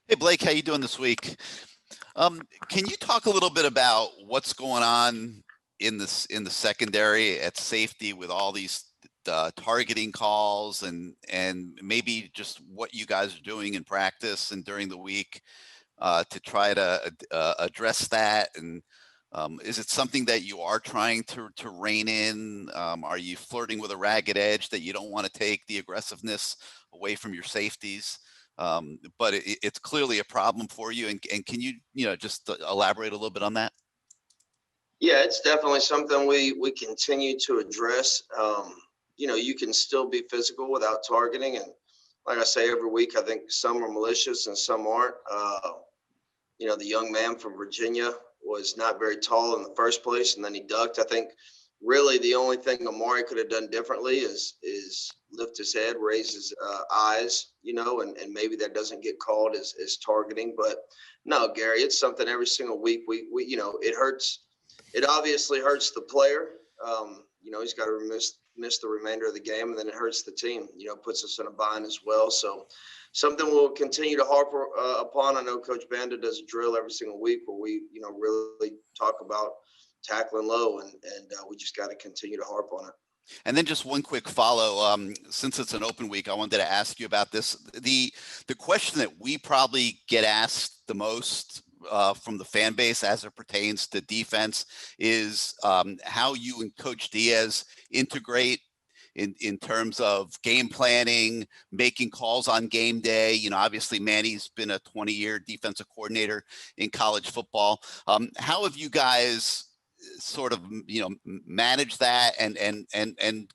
Hey Blake, how you doing this week? Can you talk a little bit about what's going on in the secondary at safety with all these targeting calls and maybe just what you guys are doing in practice and during the week to try to address that? And is it something that you are trying to rein in? Are you flirting with a ragged edge that you don't want to take the aggressiveness away from your safeties? But it's clearly a problem for you. And can you just elaborate a little bit on that? Yeah, it's definitely something we continue to address. You can still be physical without targeting, and like I say every week, I think some are malicious and some aren't. The young man from Virginia was not very tall in the first place, and then he ducked. I think really the only thing Amari could have done differently is lift his head, raise his eyes, and maybe that doesn't get called as targeting. But no, Gary, it's something every single week. We it hurts. It obviously hurts the player. He's got to miss the remainder of the game, and then it hurts the team. Puts us in a bind as well. So something we'll continue to harp upon. I know Coach Banda does a drill every single week where we, really talk about tackling low, and we just got to continue to harp on it. And then just one quick follow. Since it's an open week, I wanted to ask you about this. The question that we probably get asked the most from the fan base as it pertains to defense is how you and Coach Diaz integrate in terms of game planning, making calls on game day. Obviously Manny's been a 20-year defensive coordinator in college football. How have you guys sort of manage that, and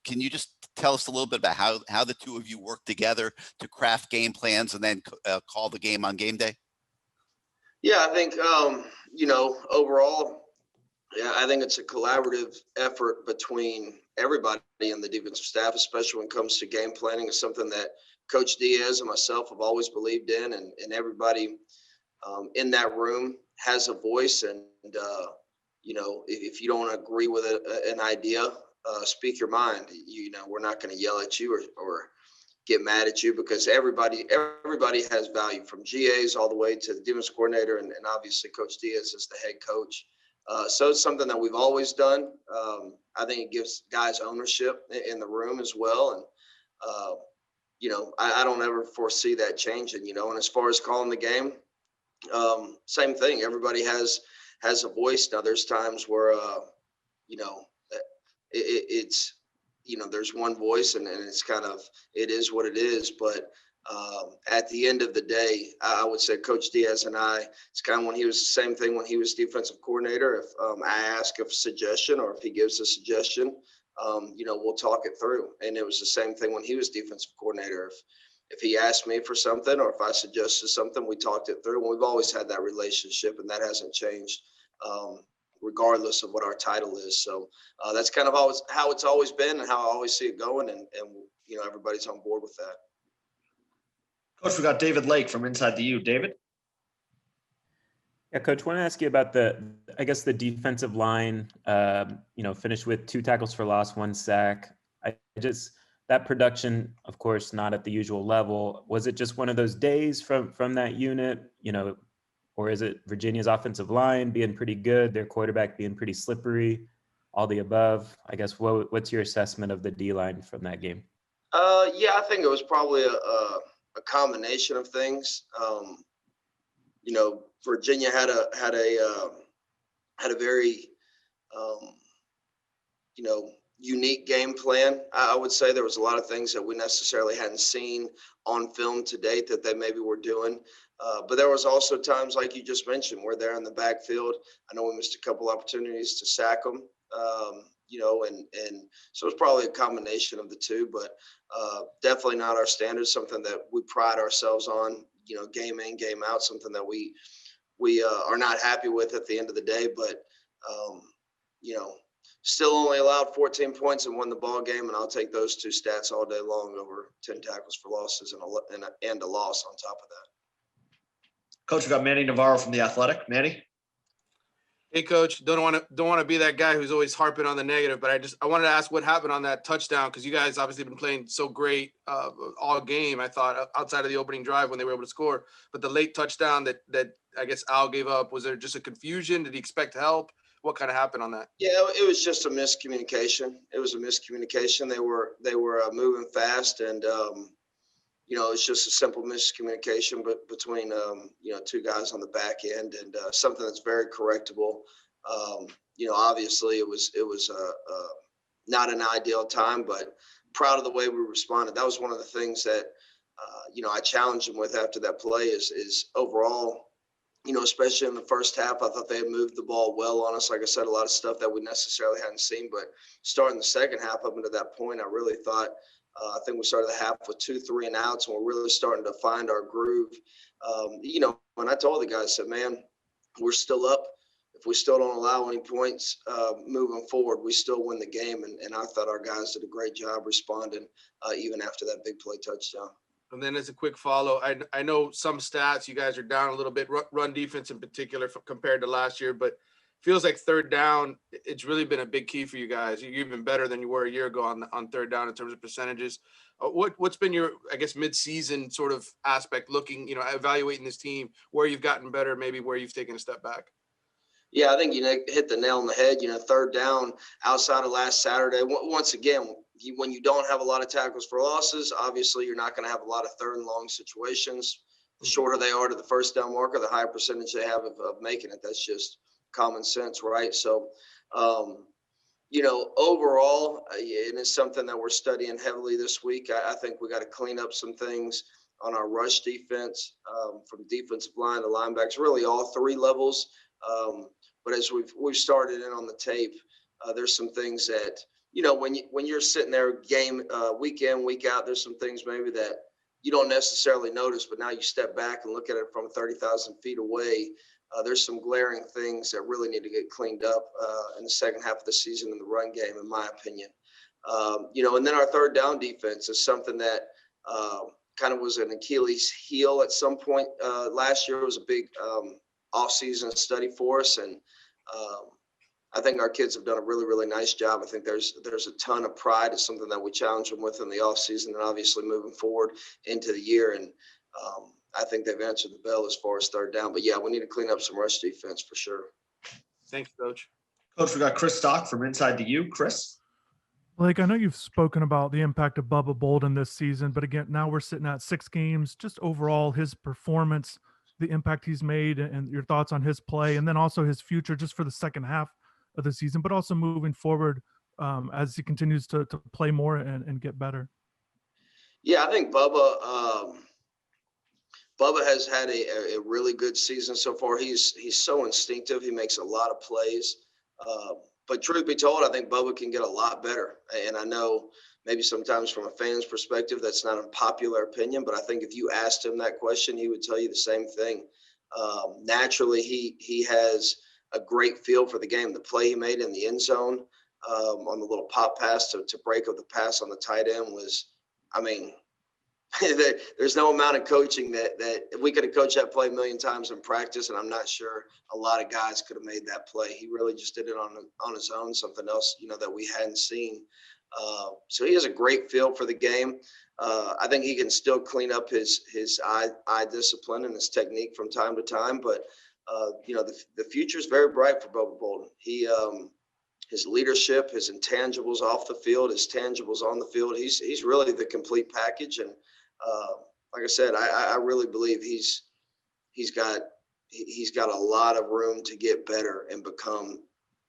can you just tell us a little bit about how the two of you work together to craft game plans and then call the game on game day? Yeah, I think overall, yeah, I think it's a collaborative effort between everybody in the defensive staff, especially when it comes to game planning. Is something that Coach Diaz and myself have always believed in, and everybody in that room has a voice. And if you don't agree with an idea, speak your mind. We're not going to yell at you or get mad at you, because everybody has value, from GAs all the way to the defense coordinator, and obviously Coach Diaz is the head coach. So it's something that we've always done. I think it gives guys ownership in the room as well. And, I don't ever foresee that changing, and as far as calling the game, same thing. Everybody has a voice. Now there's times where, it's, there's one voice, and it's kind of, it is what it is. But at the end of the day, I would say Coach Diaz and I, it's kind of when he was the same thing when he was defensive coordinator. If I ask a suggestion, or if he gives a suggestion, we'll talk it through. And it was the same thing when he was defensive coordinator. If he asked me for something, or if I suggested something, we talked it through. And we've always had that relationship, and that hasn't changed, regardless of what our title is. So that's kind of always how it's always been, and how I always see it going. And everybody's on board with that. Coach, we got David Lake from Inside the U. David? Yeah, Coach, I want to ask you about the defensive line, finished with 2 tackles for loss, 1 sack. That production, of course, not at the usual level. Was it just one of those days from that unit, or is it Virginia's offensive line being pretty good, their quarterback being pretty slippery, all the above? I guess what's your assessment of the D-line from that game? Yeah, I think it was probably a combination of things. Virginia had a very unique game plan. I would say there was a lot of things that we necessarily hadn't seen on film to date that they maybe were doing. But there was also times, like you just mentioned, where they're in the backfield. I know we missed a couple opportunities to sack them, and so it's probably a combination of the two, but definitely not our standards, something that we pride ourselves on, game in, game out, something that we are not happy with at the end of the day. But, still only allowed 14 points and won the ball game, and I'll take those 2 stats all day long over 10 tackles for losses and a loss on top of that. Coach, we got Manny Navarro from The Athletic. Manny? Hey, coach, don't want to be that guy who's always harping on the negative, but I wanted to ask what happened on that touchdown, because you guys obviously been playing so great all game. I thought outside of the opening drive when they were able to score, but the late touchdown that I guess Al gave up, was there just a confusion? Did he expect help? What kind of happened on that? Yeah, it was just a miscommunication. It was a miscommunication. They were moving fast, and it's just a simple miscommunication, but between two guys on the back end, and something that's very correctable. Obviously it was not an ideal time, but proud of the way we responded. That was one of the things that I challenged him with after that play is overall. Especially in the first half, I thought they had moved the ball well on us. Like I said, a lot of stuff that we necessarily hadn't seen. But starting the second half up until that point, I really thought, I think we started the half with 2 3 and outs, and we're really starting to find our groove. When I told the guys, I said, man, we're still up. If we still don't allow any points moving forward, we still win the game. And I thought our guys did a great job responding even after that big play touchdown. And then as a quick follow, I know some stats, you guys are down a little bit, run defense in particular compared to last year, but feels like third down, it's really been a big key for you guys. You're even better than you were a year ago on third down in terms of percentages. What's been your, I guess, mid-season sort of aspect, looking, evaluating this team, where you've gotten better, maybe where you've taken a step back? Yeah, I think you hit the nail on the head. Third down outside of last Saturday. Once again, when you don't have a lot of tackles for losses, obviously you're not going to have a lot of third and long situations. The shorter they are to the first down marker, the higher percentage they have of making it. That's just common sense, right? So, overall, and it's something that we're studying heavily this week. I think we got to clean up some things on our rush defense, from defensive line to linebackers, really all 3 levels. But as we've started in on the tape, there's some things that, when you're sitting there game week in, week out, there's some things maybe that you don't necessarily notice, but now you step back and look at it from 30,000 feet away. There's some glaring things that really need to get cleaned up in the second half of the season in the run game, in my opinion. And then our third down defense is something that kind of was an Achilles heel at some point. Last year was a big off-season study for us, and I think our kids have done a really, really nice job. I think there's a ton of pride. It's something that we challenge them with in the off-season, and obviously moving forward into the year. And I think they've answered the bell as far as third down. But yeah, we need to clean up some rush defense for sure. Thanks, Coach. Coach, we got Chris Stock from Inside the U. Chris? Blake, I know you've spoken about the impact of Bobo Boldin this season, but again, now we're sitting at 6 games. Just overall, his performance, the impact he's made, and your thoughts on his play, and then also his future just for the second half of the season, but also moving forward as he continues to play more and get better. Yeah, I think Bubba has had a really good season so far. He's so instinctive. He makes a lot of plays. But truth be told, I think Bubba can get a lot better. And I know maybe sometimes from a fan's perspective, that's not a popular opinion, but I think if you asked him that question, he would tell you the same thing. Naturally, he has a great feel for the game. The play he made in the end zone on the little pop pass to break up the pass on the tight end was, there's no amount of coaching that we could have coached that play a million times in practice, and I'm not sure a lot of guys could have made that play. He really just did it on his own, something else, that we hadn't seen. So he has a great feel for the game. I think he can still clean up his eye discipline and his technique from time to time, but the future is very bright for Bobo Boldin. His leadership, his intangibles off the field, his tangibles on the field. He's really the complete package. And like I said, I really believe he's got a lot of room to get better and become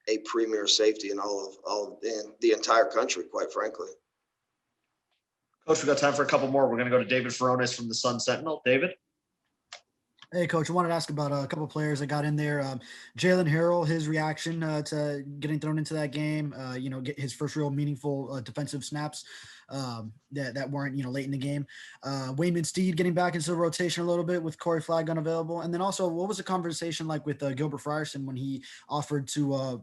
a premier safety in in the entire country, quite frankly. Coach, we got time for a couple more. We're going to go to David Furones from the Sun Sentinel. David? Hey, Coach, I wanted to ask about a couple of players that got in there. Jalen Harrell, his reaction to getting thrown into that game, get his first real meaningful defensive snaps that weren't, late in the game. Wayman Steed getting back into the rotation a little bit with Corey Flagg unavailable. And then also, what was the conversation like with Gilbert Frierson when he offered to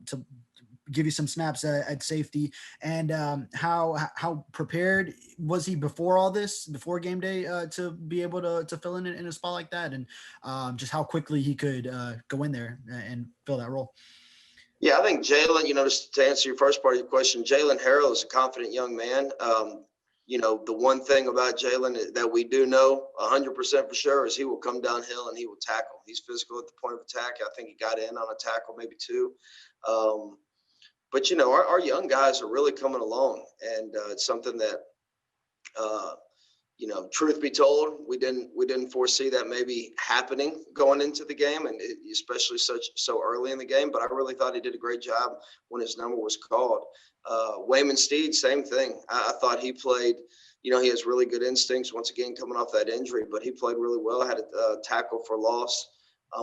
give you some snaps at safety, and how prepared was he before all this, before game day, to be able to fill in a spot like that, and just how quickly he could go in there and fill that role? Yeah, I think Jalen, just to answer your first part of your question, Jalen Harrell is a confident young man. The one thing about Jalen that we do know 100% for sure is he will come downhill and he will tackle. He's physical at the point of attack. I think he got in on a tackle, maybe two. But our young guys are really coming along, and it's something that, truth be told, we didn't foresee that maybe happening going into the game, and especially so early in the game. But I really thought he did a great job when his number was called. Wayman Steed, same thing. I thought he played. He has really good instincts. Once again, coming off that injury, but he played really well. Had a tackle for loss,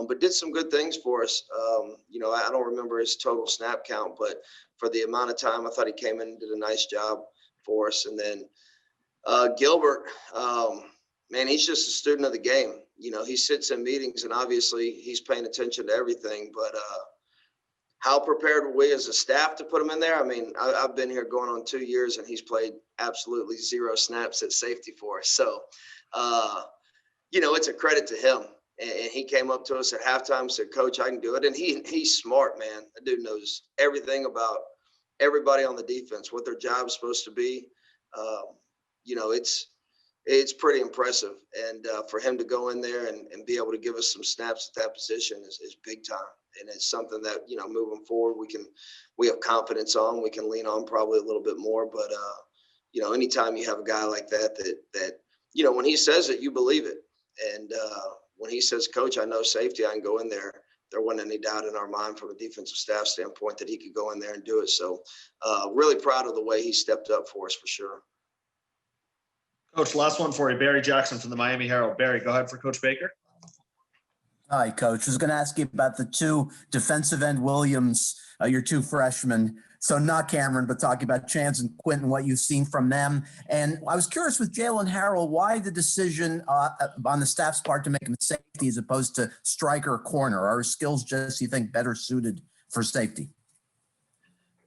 but did some good things for us. I don't remember his total snap count, but for the amount of time, I thought he came in and did a nice job for us. And then Gilbert, man, he's just a student of the game. He sits in meetings and obviously he's paying attention to everything, but how prepared were we as a staff to put him in there? I mean, I've been here going on 2 years and he's played absolutely 0 snaps at safety for us. So, it's a credit to him. And he came up to us at halftime, said, "Coach, I can do it." And he's smart, man. That dude knows everything about everybody on the defense, what their job's supposed to be. It's pretty impressive. And for him to go in there and be able to give us some snaps at that position is big time. And it's something that, moving forward, we have confidence on, we can lean on probably a little bit more. But, anytime you have a guy like that, when he says it, you believe it. And when he says, "Coach, I know safety, I can go in there," there wasn't any doubt in our mind from a defensive staff standpoint that he could go in there and do it. So really proud of the way he stepped up for us for sure. Coach, last one for you. Barry Jackson from the Miami Herald. Barry, go ahead for Coach Baker. Hi, Coach. I was going to ask you about the two defensive end Williams, your two freshmen. So not Cameron, but talking about Chance and Quentin, what you've seen from them. And I was curious with Jalen Harrell, why the decision on the staff's part to make him safety as opposed to striker or corner? Are his skills just, you think, better suited for safety?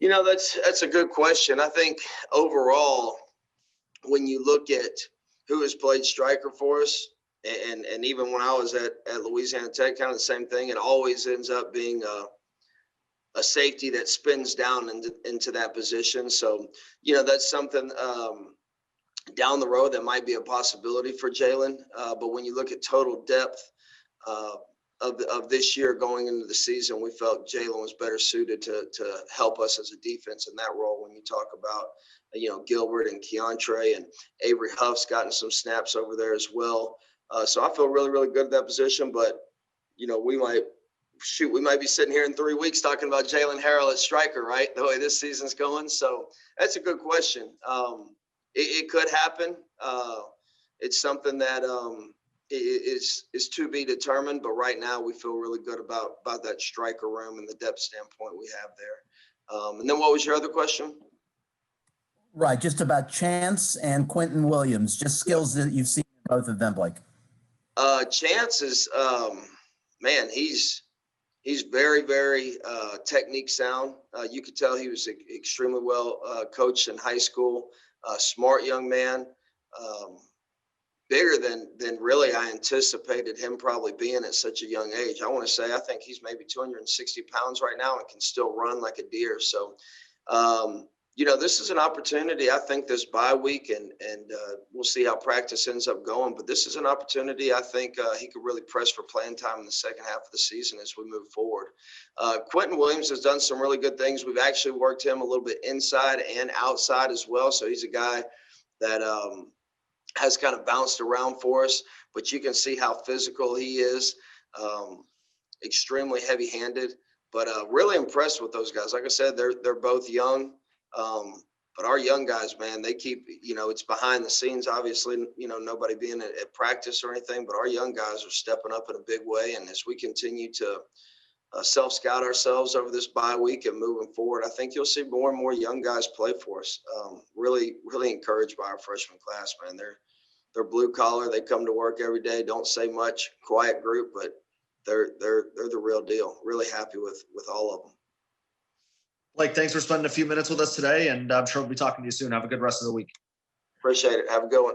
That's a good question. I think overall, when you look at who has played striker for us, and even when I was at Louisiana Tech, kind of the same thing, it always ends up being a safety that spins down into that position. So, that's something down the road that might be a possibility for Jalen. But when you look at total depth of this year going into the season, we felt Jalen was better suited to help us as a defense in that role. When you talk about, Gilbert and Keontre, and Avery Huff's gotten some snaps over there as well. So I feel really, really good at that position. But, we might be sitting here in 3 weeks talking about Jalen Harrell at striker, right? The way this season's going. So that's a good question. It could happen. It's something that is to be determined. But right now we feel really good about that striker room and the depth standpoint we have there. And then what was your other question? Right, just about Chance and Quentin Williams, just skills that you've seen both of them, Blake. Chance is, man, he's very, very technique sound. You could tell he was extremely well coached in high school. Smart young man, bigger than really I anticipated him probably being at such a young age. I want to say I think he's maybe 260 pounds right now and can still run like a deer. So, this is an opportunity. I think this bye week, and we'll see how practice ends up going. But this is an opportunity. I think he could really press for playing time in the second half of the season as we move forward. Quentin Williams has done some really good things. We've actually worked him a little bit inside and outside as well. So he's a guy that has kind of bounced around for us. But you can see how physical he is, extremely heavy-handed. But really impressed with those guys. Like I said, they're both young. But our young guys, man, they keep, it's behind the scenes, obviously, nobody being at practice or anything, but our young guys are stepping up in a big way. And as we continue to self-scout ourselves over this bye week and moving forward, I think you'll see more and more young guys play for us. Really, really encouraged by our freshman class, man. They're blue collar. They come to work every day. Don't say much, quiet group, but they're the real deal. Really happy with all of them. Blake, thanks for spending a few minutes with us today, and I'm sure we'll be talking to you soon. Have a good rest of the week. Appreciate it. Have a good one.